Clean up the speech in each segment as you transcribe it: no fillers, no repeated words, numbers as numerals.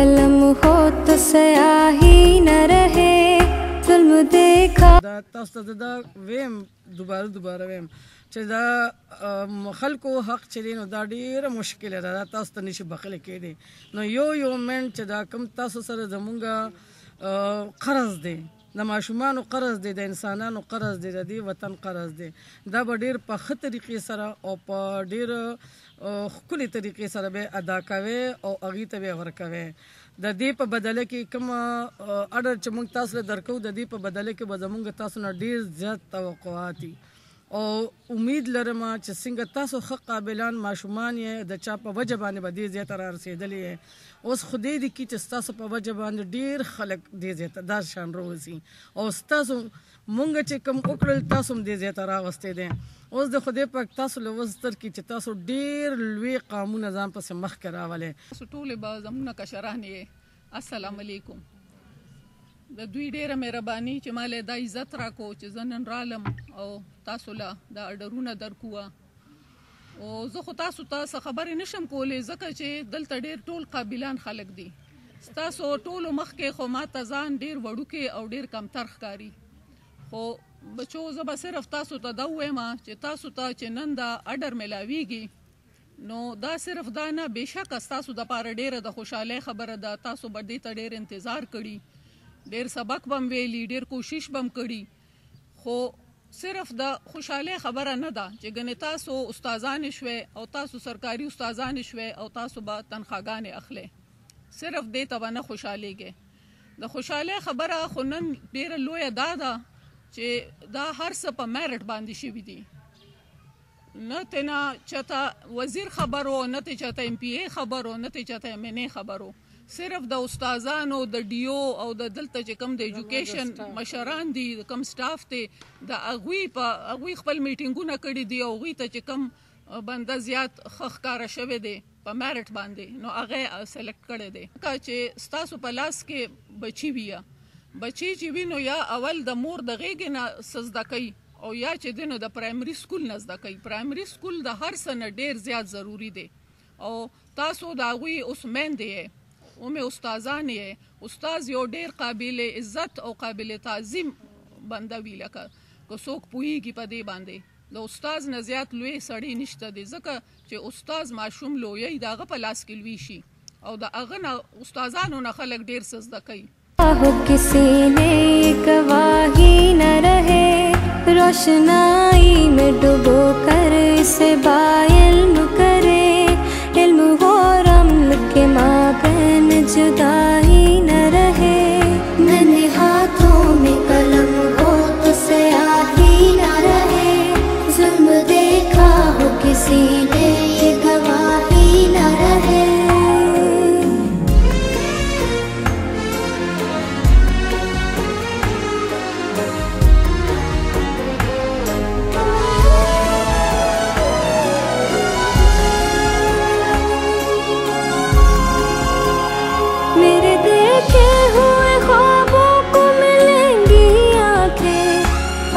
कलम हो तो स्याही न रहे जुल्म देखा تاسو ته دا ویم دوباره ویم چې دا خلکو حق چې دی نو دا ډیره مشکله ده دا تاسو ته نشي بخښلی کېدی نو یو منټ چې دا کوم تاسو سره زمونږ قرض دی د ماشومانو قرض دی د انسانانو قرض دی د دې وطن قرض دی دا به ډیر په ښه طریقې سره او په ډیر ښکلې طریقې سره به ادا کوئ او هغې ته به یې ورکوئ د دې په بدله کې کوم اډر چې موږ تاسو له درکو د دې په بدله کې به زموږ تاسو نه ډیر زیات توقعات دي او امید لرم چې څنګه تاسو ښه قابلان ماشومان یې د چا په وجه باندې به ډېر زیاته را رسېدلي یې اوس خدای دې کړي چې ستاسو په وجه باندې ډېر خلک ډېر زیاته دا شان راوځي او ستاسو مونږ چې کوم وکړل تاسو هم ډېر زیاته راوستې دی اوس د خدای پاک تاسو له وستر کې چې تاسو ډېر لوی قامونه ځان پسې مخکې راولئ تاسو ټولې به زموږ کشران یې السلام علیکم د دوی ډیره مهرباني چې مال دا عزت راکو چې زه نن رالم او تاسو له دا اډرونه درکوه او زه خو تاسو ته څه خبرې نشم کولی ځکه چې دلته ډیر ټول قابلان خلک دي ستاسو ټولو مخکې خو ما ته ځان ډیر وړوکی او ډیر کمتر ښکاري خو بچو زه به صرف تاسو ته دا ووایم چې تاسو ته چې نن دا اډر میلاویږي نو دا صرف دا نه بېشکه ستاسو دپاره ډیره د خوشحالۍ خبره ده تاسو به دې ته ډیر انتظار کړي ډیر سبق بم ویلی ډیر کوشش بم کړي خو صرف د خوشحالۍ خبره نه ده چې ګنې تاسو استادانې شوې او تاسو سرکاري استادانې شوې او تاسو به تنخواګانې اخلئ صرف دې ته به نه خوشحالیږئ د خوشحالۍ خبره خو نن ډیره لویه دا ده چې دا هر څه په میرټ باندې شوي دي نه تینا چاته وزیر خبرو نه تی چاته ایم پی ای خبرو نه تی چاته ایم این ای خبرو صرف د استادانو د ډیو او د دلته چې کوم د ایجوکیشن مشران دي کوم سټاف دی د هغوی خپل میټینګونه کړي دي او هغوی ته چې کوم بنده زیات ښه ښکاره شوی دی په میرټ باندې نو هغه سلیکټ کړی دی چې ستاسو په لاس کې بچي وي بچي چې وي نو یا اول د مور د غېږې نه څه زده کوي او یا چې دی نو د پرایمري سکول نه زده کوي پرایمري سکول د هر څه نه ډېر زیات ضروري دی او تاسو د هغوی اوس میندې یې اومې استادان یې استاد یو ډېر قابل عزت او قابل تعظیم بنده وي لکه که څوک پوهېږي په دې باندې د استاد نه زیات لوی سړی نشته دی ځکه چې استاد ماشوم لویی د هغه په لاس کې لوی شي او د هغه نه استادانو نه خلک ډېر څه زده کوي किसी ने गवाही न रहे रोशनाई में डुबो कर इसे बाइल्म करे इल्म हो रमल के माबैन जुदाई न रहे नन्हे हाथों में कलम हो तो स्याही न रहे जुल्म देखा हो किसी ने ये गवाही न रहे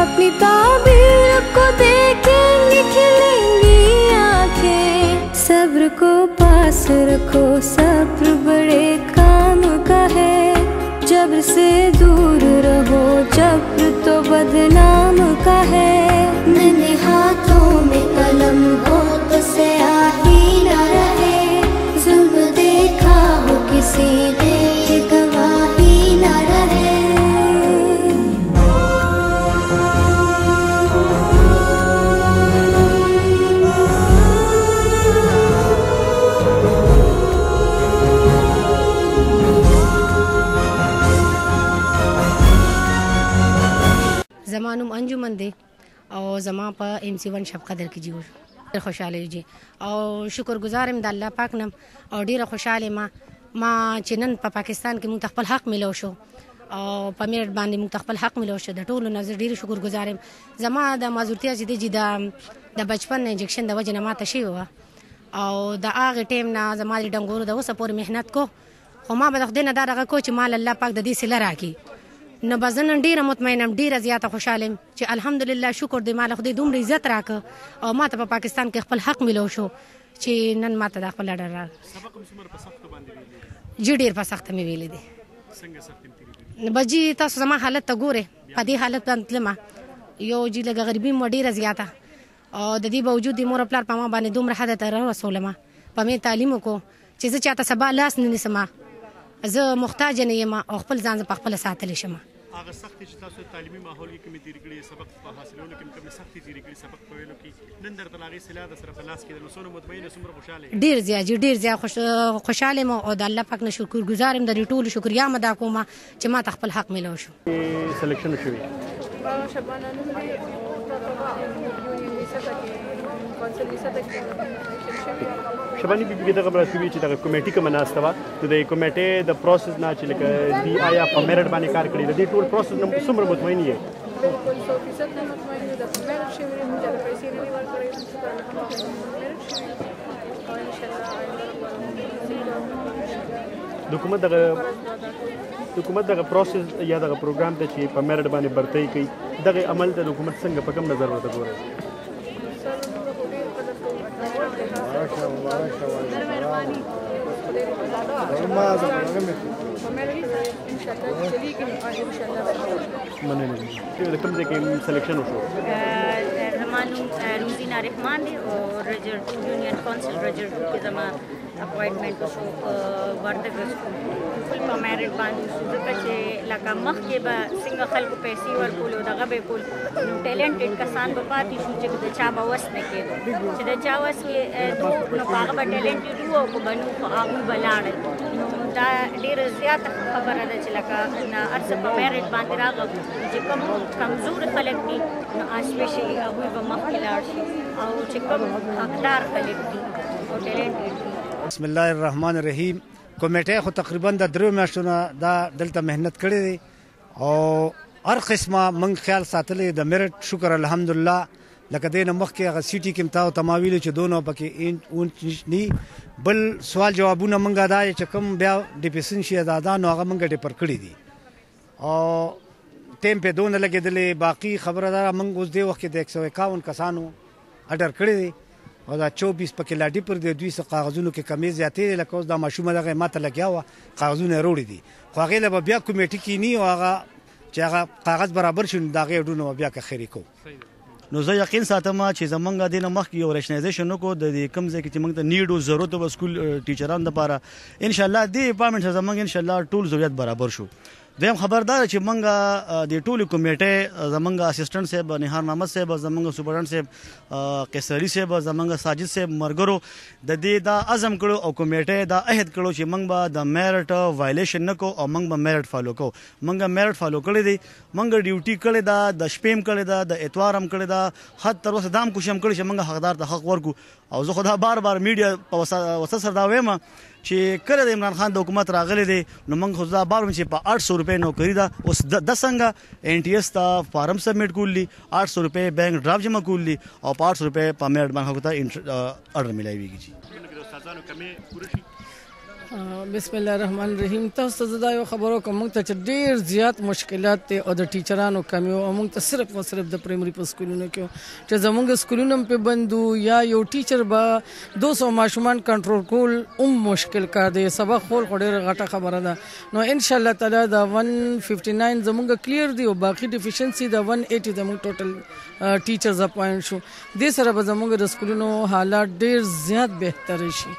अपनी ताबीर को देखेंगी खिलेंगी आंखें सब्र को पास रखो सब्र बड़े काम का है जब्र से दूर रहो जब्र तो बदनाम का है नन्हे हाथों में कलम हो तो स्याही न रहे जुल्म देखा हो किसी ने ये गवाही न रहे زما نوم انجمن دی او زما په ایم سی 1 شب قدر کې جوړ خوشاله جی او شکر گزارم د الله پاک نم او ډیره خوشاله ما چې نن په پاکستان کې موږ خپل حق ملو شو او په میرټ باندې موږ خپل حق ملو شو د ټولو نظر ډیره شکر گزارم زما د مازورتیا چې د بچپن انجکشن د وجه نه ماته شوی و او د هغه ټیم نه زما د ډنګورو د اوسه پورې محنت کو خو ما به د خدای نه دا دغه کو چې مال الله پاک د دې سله راکړي نو به زه نن ډېره مطمئنم ډېره زیاته خوشحاله یم چې الحمدلله شکر دی ماله خدای دومره عزت راکړه او ما ته په پاکستان کې خپل حق ملو شو چې نن ما ته دا خپل اډر راغی جی ډېر په سخته مې ویلې دي. څنګه سخت تیری بس جی تاسو زما حالت ته ګورئ، په دې حالت باندې تلمه یو جی لږه غریبي مو ډېره زیاته او د دې باوجود د مور پلار په ما باندې دومره حده ته راورسولمه، په مې تعلیم وکړو چې زه چاته سبا لاس نه نیسمه، زه محتاج نه یم او خپل ځان په خپله ساتلی شم. هغه سختې چې تاسو تعلیمي ماحول کې کومې تېرې کړې، سبق په حاصلولو کې کومې سختې تېرې کړې، سبق په ویلو کې نن درته لا هغې سلاح در سره په لاس کې ده، نو څومره مطمئنه څومره خوشحاله یې؟ ډېر زیات جي ډېر زیات خوشحاله یم او د الله پاک نه شکرګزار یم، د دې ټولو شکریا م ادا کوم چې ما ته خپل حق میلاو شو. سلیکشن شوی شبانه نوم دی شبانی بیبي دغه برسوي چې دغه کمیټې کومه ناسته وه، نو د کمیټې د پروسس نه چې لکه دی آیا په میرټ باندې کار کړی، د دې ټول پروسس نه څومره مطمئن یې؟ بالکل 100% نه مطمئن یم، د میرټ شوي یم، چې پیسې نه دي ورکړې، میرټ شوي او انشاءالله د حکومت دغه پروسس یا دغه پروګرام ته چې په میرټ باندې برتۍ کوي، دغه عمل ته د حکومت څنګه په کوم نظر ورته ګورئ؟ د کوم ځای کې سلیکشن وشو؟ زما نوم روزینا رحمان دی او رجر یونین کونسل رجر کې زما اپوائنټمنټ وشو وردګ سکول په میرټ باندې، ځکه چې لکه مخکې به څنګه خلکو پیسې ورکول او دغه به کول، نو ټیلنټډ کسان به پاتې شو چې د چا به وس نه کېدو، چې د چا وس کېدو نو په هغه به ټیلنټډ وو او که به نو خو هغوی به لاړل. نو دا ډېره زیاته خبره ده چې لکه هر څه په میرټ باندې راغله، چې کوم کمزوري خلک دي نو اسپیشلي هغوی به مخکې لاړ شي، او چې کوم حقدار خلک دي او ټیلنټډ دي. بسم الله الرحمن الرحیم. کمیټه خو تقریبا د 3 میاشتو نه دا دلته مهنت کړې دي او هر قسمه موږ خیال ساتلی د میرټ، شکر الحمدلله. لکه دې نه مخکې هغه سیټي کې تا ته ما ویلي چې دونه پکې نی بل سوال جوابونه موږ دا چې کوم بیا ډیپسن شي دا نو هغه موږ ډیپر کړي دي او ټیم په دونه لګېدلې. باقي خبره دا موږ اوس دې وخت کې د 151 کسانو اډر کړی دي او دا 24 پکې لا ډیپر دی، دوی څه کاغذونو کې کمی زیاتې لکه اوس دا ماشومه دغه ماته لګیا وه کاغذونه یې روړي دي، خو هغې له به بیا کمیټې کینی او هغه چې هغه کاغذ برابر شي نو د هغې ډونه به بیا کخیري کوو. نو زه یقین ساتم چې زمونږ د نه مخکې یو ریشنایزیشن وکړو د کوم ځای کې چې موږ ته نیډ او ضرورت و سکول ټیچرانو دپاره، انشاءالله دې ډپارټمنټ سره زمونږ انشاءالله ټول ضرورت برابر شو. دویم خبردار چې موږ د ټولې کمیټې زمونږ اسسټنټ صاحب نهار محمد صاحب، زمونږ سپرنټ صاحب قیصري صاحب، زمونږ ساجد صاحب مرګرو د دې دا عزم کړو او کمیټې دا عهد کړو چې موږ به د میرټ وایلیشن نه کوو او موږ به میرټ فالو کوو. موږ میرټ فالو کړی دی، موږ ډیوټي کړې ده، د شپې هم کړې ده، د اتوار هم کړې ده، حد تر اوسه دا هم کوشش هم کړی چې موږ حقدار ته حق ورکړو. او زه خو دا بار میډیا په وسط سره دا وایم چې کله د عمران خان د حکومت راغلی دی نو موږ خو دا بار وایم چې په 800 روپۍ نوکري ده، اوس د څنګه NTS ته فارم سبمیټ کولی، 800 روپۍ بینک ډرافټ جمع کولی او په 800 روپۍ په میرټ باندې هغو ته اډر میلاویږي. بسم الله الرحمن الرحیم. تاسو ته دا یو خبرو کوم موږ ته چې ډېر زیات مشکلات دي او د ټیچرانو کمی او موږ ته صرف او صرف د پرایمري په سکولونو کې چې زموږ سکولونو په بندو یا یو ټیچر به 200 ماشومان کنټرول کول مشکل کار دی. سبق خول خو ډېره غټه خبره ده. نو ان شاء الله تعالی دا 159 زموږ کلیر دی او باقي ډیفیشنسي د 180 زموږ ټوټل ټیچرز اپاینټ شو. دې سره به زموږ د سکولونو حالات ډېر زیات بهتر شي.